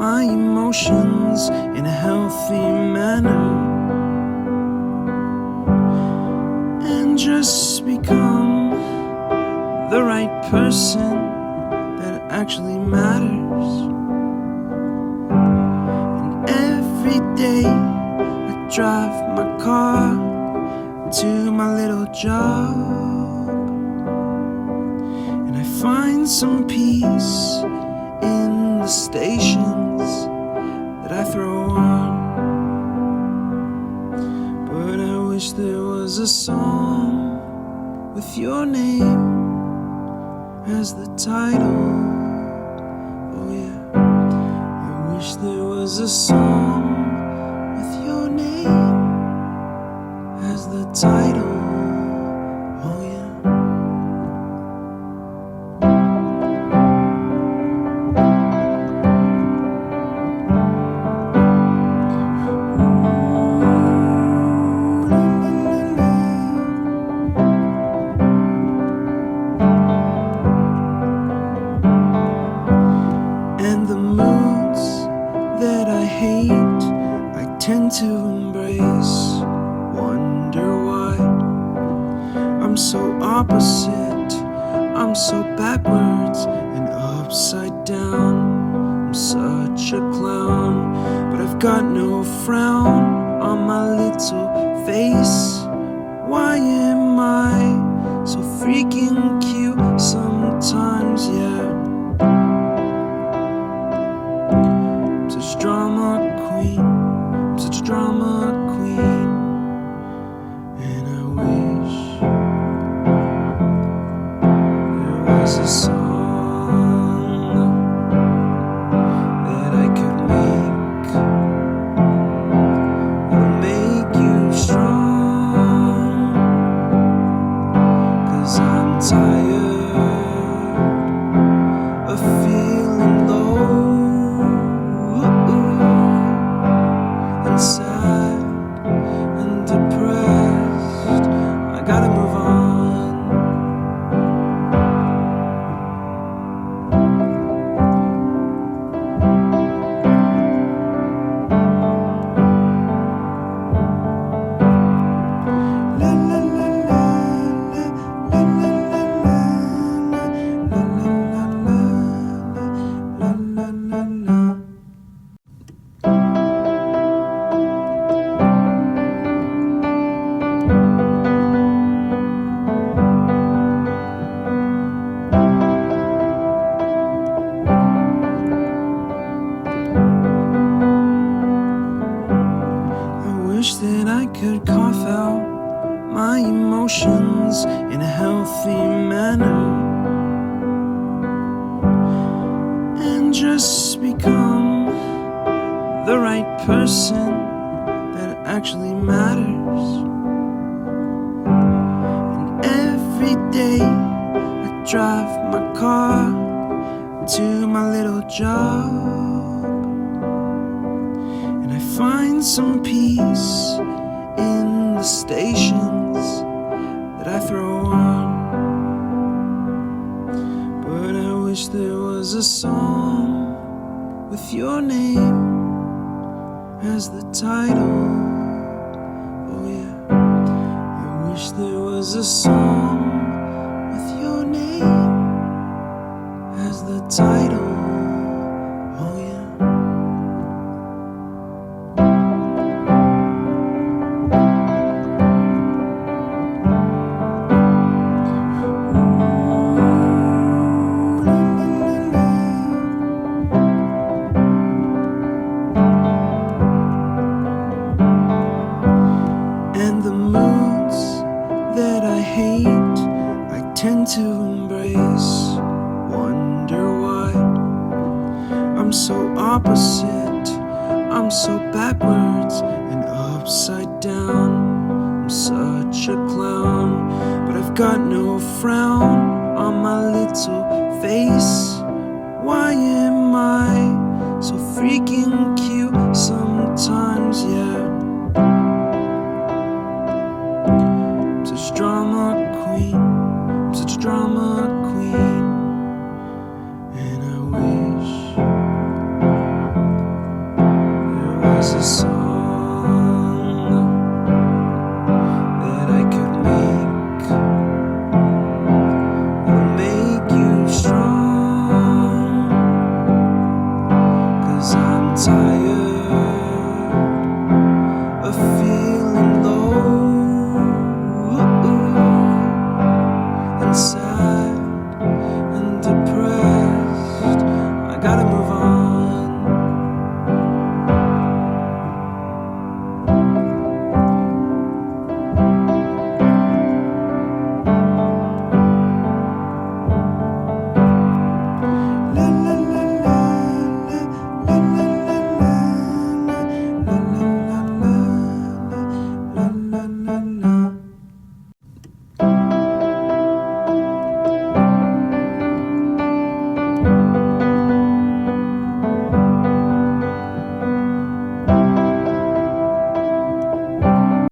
my emotions in a healthy manner and just become the right person that actually matters. And every day I drive my car to my little job, and I find some peace in the stations that I throw on. But I wish there was a song with your name as the title. Oh yeah, I wish there was a song with your name as the title. Oh yeah. And the moods that I hate, I tend to embrace. Wonder why I'm so opposite, I'm so backwards and upside down. I'm such a clown, but I've got no frown on my little face. Why am I so freaking cute sometimes, yeah? Such drama queen, I'm such a drama queen. And I wish there was a song that I could make that'll make you strong. 'Cause I'm tired of feeling low and sad and depressed. I gotta move on. La la la la la la la la la la la la. I wish that I could cough out my emotions in a healthy manner and just become the right person that actually matters. And every day I drive my car to my little job, and I find some peace in the stations that I throw on. But I wish there was a song with your name as the title. Oh yeah, I wish there was a song with your name as the title. Oh yeah. And the moods that I hate, I tend to embrace. Wonder why I'm so opposite, I'm so backwards and upside down. I'm such a clown, but I've got no frown on my little face. Why am I so freaking cute sometimes, yeah? I'm such a drama queen, I'm such a drama queen. And I wish sky.